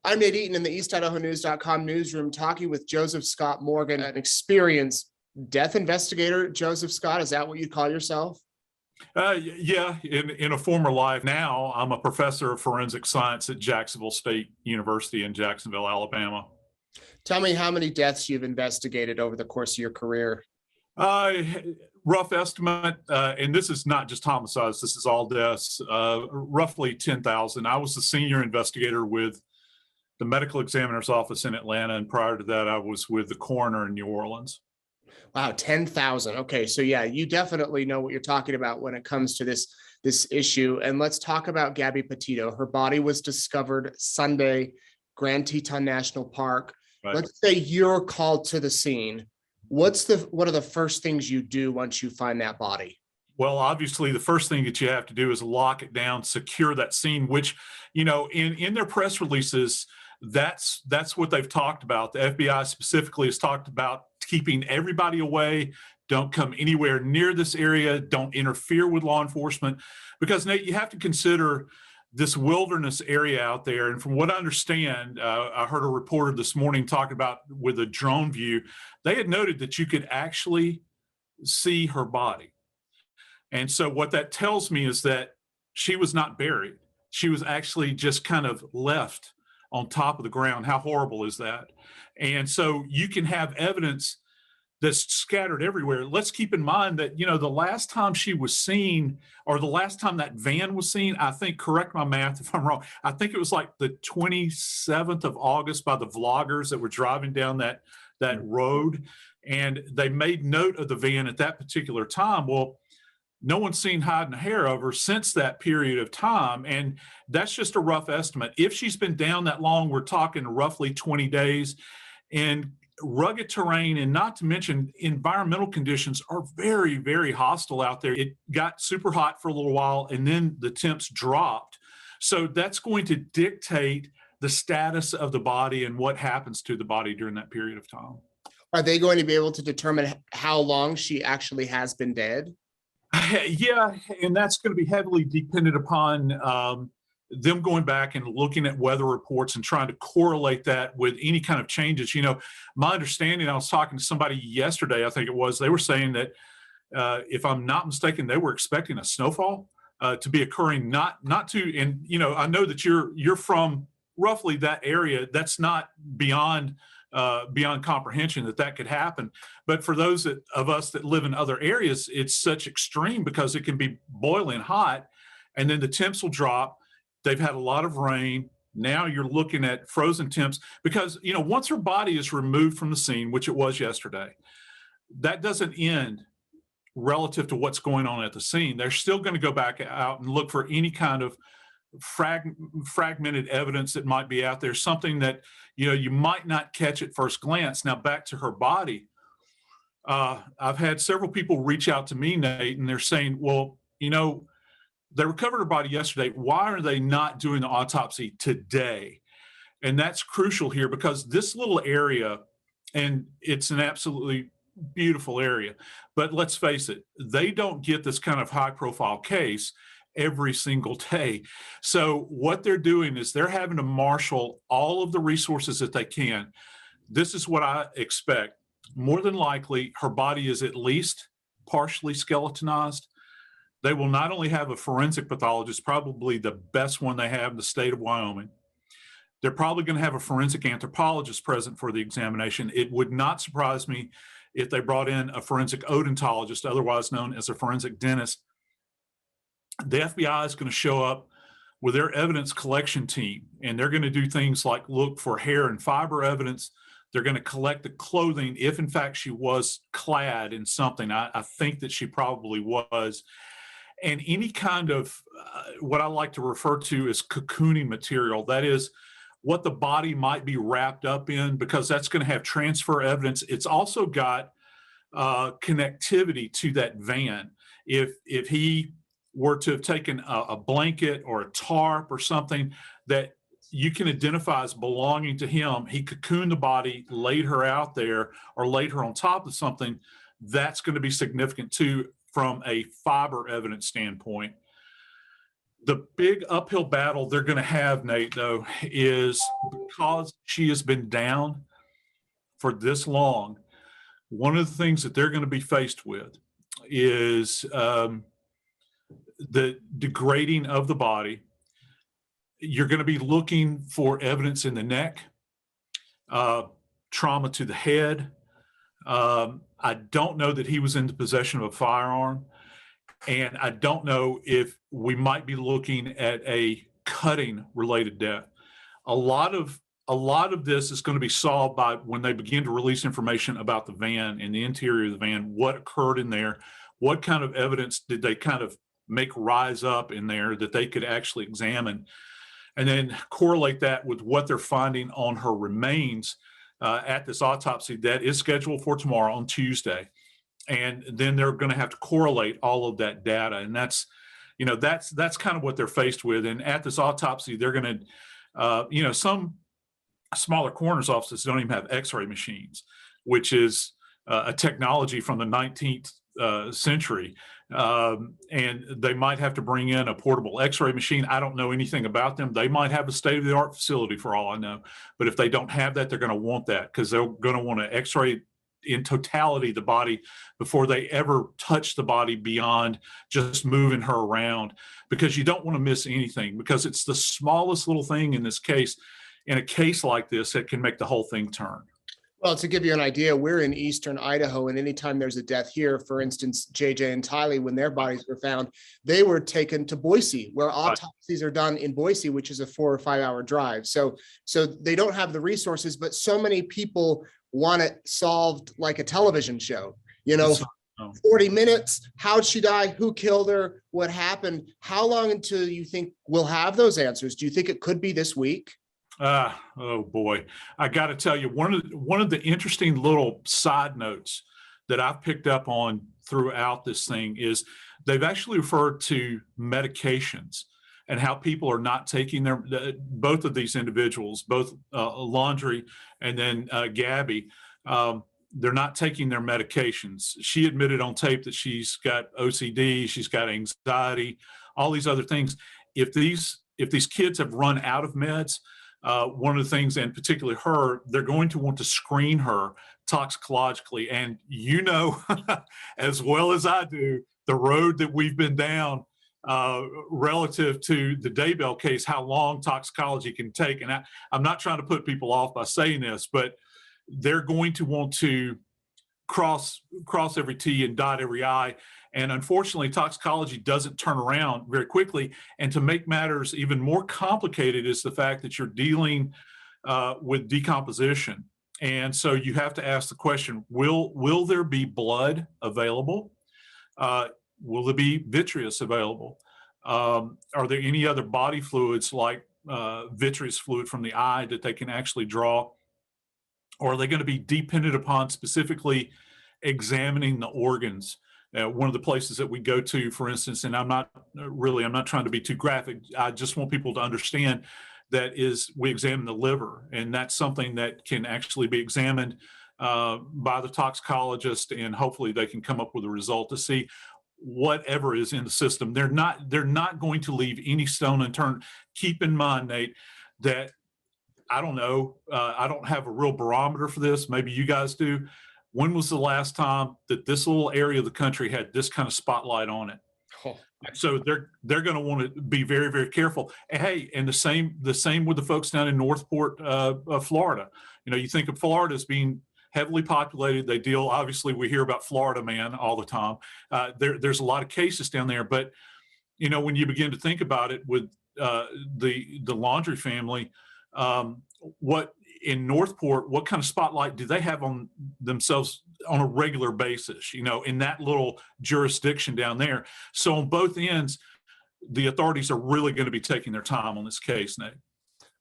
I'm Nate Eaton in the EastIdahoNews.com newsroom talking with Joseph Scott Morgan, an experienced death investigator. Joseph Scott, is that what you call yourself? Yeah, in a former life. Now I'm a professor of forensic science at Jacksonville State University in Jacksonville, Alabama. Tell me how many deaths you've investigated over the course of your career. Uh, Rough estimate, and this is not just homicides, this is all deaths, roughly 10,000. I was the senior investigator with the medical examiner's office in Atlanta, and prior to that, I was with the coroner in New Orleans. Wow, 10,000. Okay, so yeah, you definitely know what you're talking about when it comes to this issue. And let's talk about Gabby Petito. Her body was discovered Sunday, Grand Teton National Park. Right. Let's say you're called to the scene. What are the first things you do once you find that body? Well, obviously, the first thing that you have to do is lock it down, secure that scene, which, you know, in their press releases, that's what they've talked about. The FBI specifically has talked about keeping everybody away. Don't come anywhere near this area. Don't interfere with law enforcement. Because, Nate, you have to consider this wilderness area out there. And from what I understand, I heard a reporter this morning talking about with a drone view, they had noted that you could actually see her body. And so what that tells me is that she was not buried. She was actually just kind of left on top of the ground. How horrible is that? And so you can have evidence that's scattered everywhere. Let's keep in mind that, you know, the last time she was seen, or the last time that van was seen, I think, correct my math if I'm wrong, I think it was like the 27th of August by the vloggers that were driving down that road. And they made note of the van at that particular time. Well, no one's seen hide and hair of her since that period of time. And that's just a rough estimate. If she's been down that long, we're talking roughly 20 days. And rugged terrain, and not to mention environmental conditions, are very, very hostile out there. It got super hot for a little while, and then the temps dropped. So that's going to dictate the status of the body and what happens to the body during that period of time. Are they going to be able to determine how long she actually has been dead? Yeah, and that's going to be heavily dependent upon them going back and looking at weather reports and trying to correlate that with any kind of changes. You know, my understanding, I was talking to somebody yesterday, I think it was, they were saying that if I'm not mistaken, they were expecting a snowfall to be occurring, not to, and, you know, I know that you're from roughly that area. That's not beyond comprehension that could happen. But for those of us that live in other areas, it's such extreme because it can be boiling hot and then the temps will drop. They've had a lot of rain. Now you're looking at frozen temps because, you know, once her body is removed from the scene, which it was yesterday, that doesn't end relative to what's going on at the scene. They're still going to go back out and look for any kind of fragmented evidence that might be out there, something that, you know, you might not catch at first glance. Now back to her body. I've had several people reach out to me, Nate, and they're saying, well, you know, they recovered her body yesterday. Why are they not doing the autopsy today? And that's crucial here because this little area, and it's an absolutely beautiful area, but let's face it, they don't get this kind of high profile case every single day. So what they're doing is they're having to marshal all of the resources that they can. This is what I expect. More than likely, her body is at least partially skeletonized. They will not only have a forensic pathologist, probably the best one they have in the state of Wyoming. They're probably going to have a forensic anthropologist present for the examination. It would not surprise me if they brought in a forensic odontologist, otherwise known as a forensic dentist. The FBI is going to show up with their evidence collection team, and they're going to do things like look for hair and fiber evidence. They're going to collect the clothing if, in fact, she was clad in something. I think that she probably was. And any kind of what I like to refer to as cocooning material, that is what the body might be wrapped up in, because that's going to have transfer evidence. It's also got connectivity to that van. If he were to have taken a blanket or a tarp or something that you can identify as belonging to him, he cocooned the body, laid her out there, or laid her on top of something, that's going to be significant too from a fiber evidence standpoint. The big uphill battle they're going to have, Nate, though, is because she has been down for this long. One of the things that they're going to be faced with is the degrading of the body. You're going to be looking for evidence in the neck, trauma to the head. I don't know that he was in the possession of a firearm. And I don't know if we might be looking at a cutting related death. A lot of this is going to be solved by when they begin to release information about the van and the interior of the van, what occurred in there, what kind of evidence did they kind of make rise up in there that they could actually examine, and then correlate that with what they're finding on her remains at this autopsy that is scheduled for tomorrow on Tuesday. And then they're going to have to correlate all of that data. And that's kind of what they're faced with. And at this autopsy, they're going to, some smaller coroner's offices don't even have x-ray machines, which is a technology from the 19th century. And they might have to bring in a portable x-ray machine. I don't know anything about them. They might have a state-of-the-art facility for all I know. But if they don't have that, they're going to want that, because they're going to want to x-ray in totality the body before they ever touch the body beyond just moving her around, because you don't want to miss anything, because it's the smallest little thing in this case, in a case like this, that can make the whole thing turn. Well, to give you an idea, we're in eastern Idaho, and anytime there's a death here, for instance, JJ and Tylee, when their bodies were found, they were taken to Boise, where autopsies are done in Boise, which is a 4 or 5 hour drive. So they don't have the resources, but so many people want it solved like a television show, 40 minutes, how'd she die, who killed her, what happened? How long until you think we'll have those answers? Do you think it could be this week? Oh boy, I got to tell you, one of the interesting little side notes that I've picked up on throughout this thing is they've actually referred to medications and how people are not taking both of these individuals, both Laundrie and then Gabby, they're not taking their medications. She admitted on tape that she's got OCD, she's got anxiety, all these other things. If these kids have run out of meds, one of the things, and particularly her, they're going to want to screen her toxicologically. And as well as I do, the road that we've been down relative to the Daybell case, how long toxicology can take. And I'm not trying to put people off by saying this, but they're going to want to cross every T and dot every I. And unfortunately, toxicology doesn't turn around very quickly. And to make matters even more complicated is the fact that you're dealing with decomposition. And so you have to ask the question, will there be blood available? Will there be vitreous available? Are there any other body fluids like vitreous fluid from the eye that they can actually draw? Or are they going to be dependent upon specifically examining the organs? One of the places that we go to, for instance, and I'm not trying to be too graphic, I just want people to understand that is we examine the liver, and that's something that can actually be examined by the toxicologist, and hopefully they can come up with a result to see whatever is in the system. They're not going to leave any stone unturned. Keep in mind, Nate, that I don't know, I don't have a real barometer for this. Maybe you guys do. When was the last time that this little area of the country had this kind of spotlight on it? Oh. So they're going to want to be very, very careful. And hey, and the same with the folks down in Northport, Florida. You think of Florida as being heavily populated. They deal, obviously, we hear about Florida Man all the time. There's a lot of cases down there, but when you begin to think about it with the Laundrie family, what in Northport, what kind of spotlight do they have on themselves on a regular basis, in that little jurisdiction down there? So on both ends, the authorities are really going to be taking their time on this case, Nate.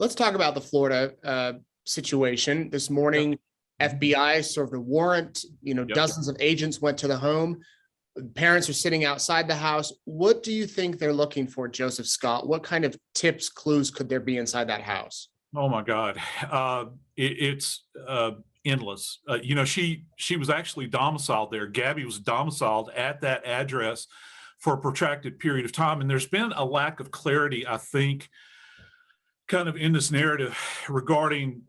Let's talk about the Florida situation. This morning, FBI served a warrant, dozens of agents went to the home. Parents are sitting outside the house. What do you think they're looking for, Joseph Scott? What kind of tips, clues could there be inside that house? Oh my God, it's endless. She was actually domiciled there. Gabby was domiciled at that address for a protracted period of time. And there's been a lack of clarity, I think, kind of in this narrative regarding,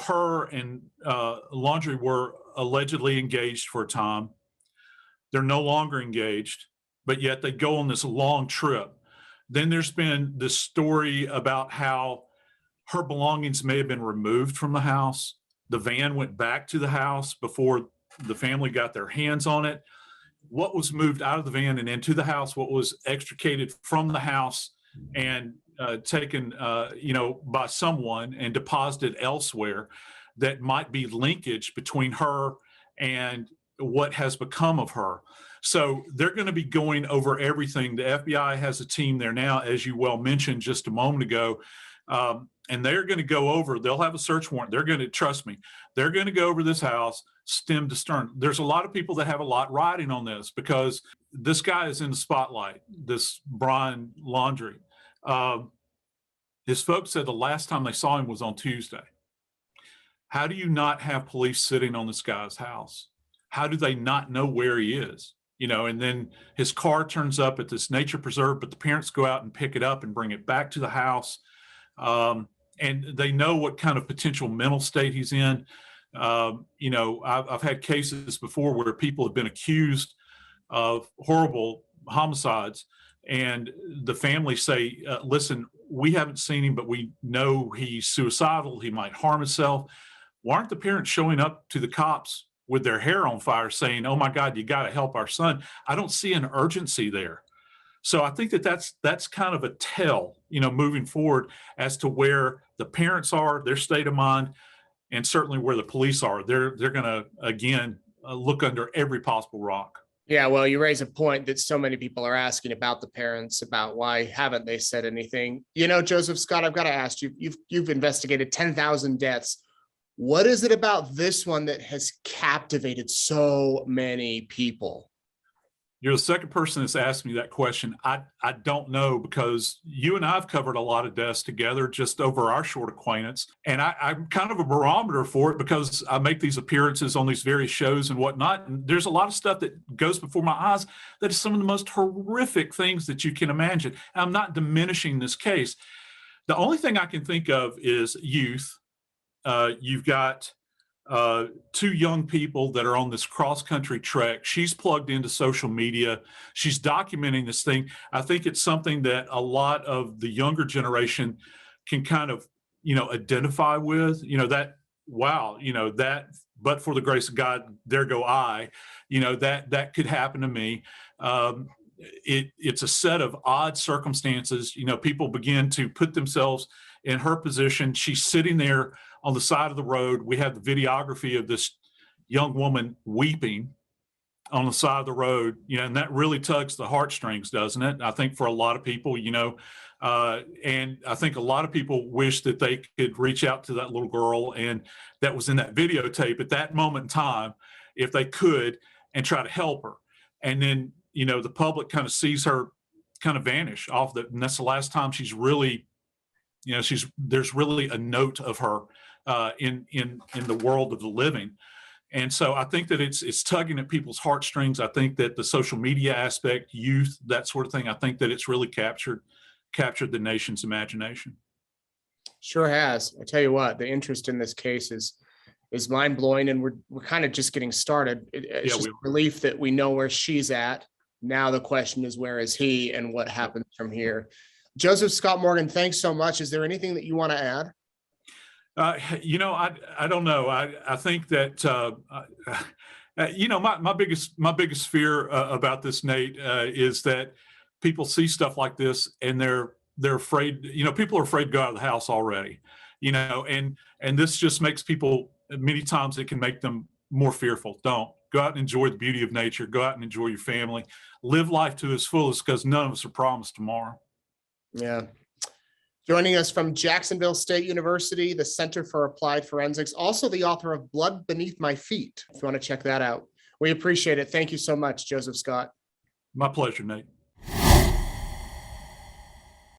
her and Laundrie were allegedly engaged for a time. They're no longer engaged, but yet they go on this long trip. Then there's been this story about how her belongings may have been removed from the house. The van went back to the house before the family got their hands on it. What was moved out of the van and into the house, what was extricated from the house and taken, by someone and deposited elsewhere, that might be linkage between her and what has become of her. So they're going to be going over everything. The FBI has a team there now, as you well mentioned just a moment ago, and they're going to go over, they'll have a search warrant. They're going to, trust me, they're going to go over this house stem to stern. There's a lot of people that have a lot riding on this because this guy is in the spotlight, this Brian Laundrie. His folks said the last time they saw him was on Tuesday. How do you not have police sitting on this guy's house? How do they not know where he is? And then his car turns up at this nature preserve, but the parents go out and pick it up and bring it back to the house. And they know what kind of potential mental state he's in. I've had cases before where people have been accused of horrible homicides, and the family say, listen, we haven't seen him, but we know he's suicidal. He might harm himself. Why aren't the parents showing up to the cops with their hair on fire saying, oh my God, you got to help our son? I don't see an urgency there. So I think that's kind of a tell, moving forward as to where the parents are, their state of mind, and certainly where the police are. They're going to, again, look under every possible rock. Yeah, well, you raise a point that so many people are asking about the parents, about why haven't they said anything? Joseph Scott, I've got to ask you, you've investigated 10,000 deaths. What is it about this one that has captivated so many people? You're the second person that's asked me that question. I don't know, because you and I have covered a lot of deaths together just over our short acquaintance. And I'm kind of a barometer for it because I make these appearances on these various shows and whatnot. And there's a lot of stuff that goes before my eyes that is some of the most horrific things that you can imagine. And I'm not diminishing this case. The only thing I can think of is youth. You've got two young people that are on this cross-country trek. She's plugged into social media. She's documenting this thing. I think it's something that a lot of the younger generation can kind of, identify with, that, wow, that, but for the grace of God, there go I, that could happen to me. It's a set of odd circumstances. People begin to put themselves in her position. She's sitting there on the side of the road. We have the videography of this young woman weeping on the side of the road, and that really tugs the heartstrings, doesn't it? I think for a lot of people, and I think a lot of people wish that they could reach out to that little girl and that was in that videotape at that moment in time, if they could, and try to help her. And then, the public kind of sees her kind of vanish off and that's the last time she's really, there's really a note of her in the world of the living. And so I think that it's tugging at people's heartstrings. I think that the social media aspect, youth, that sort of thing, I think that it's really captured the nation's imagination. Sure has. I tell you what, the interest in this case is mind blowing, and we're kind of just getting started. It's just a relief that we know where she's at. Now the question is, where is he, and what happens from here? Joseph Scott Morgan, thanks so much. Is there anything that you want to add? I don't know. I think that, my biggest fear about this, Nate, is that people see stuff like this and they're afraid, people are afraid to go out of the house already, and this just makes people, many times it can make them more fearful. Don't go out and enjoy the beauty of nature. Go out and enjoy your family, live life to its fullest, because none of us are promised tomorrow. Yeah. Joining us from Jacksonville State University, the Center for Applied Forensics, also the author of Blood Beneath My Feet. If you want to check that out, we appreciate it. Thank you so much, Joseph Scott. My pleasure, Nate.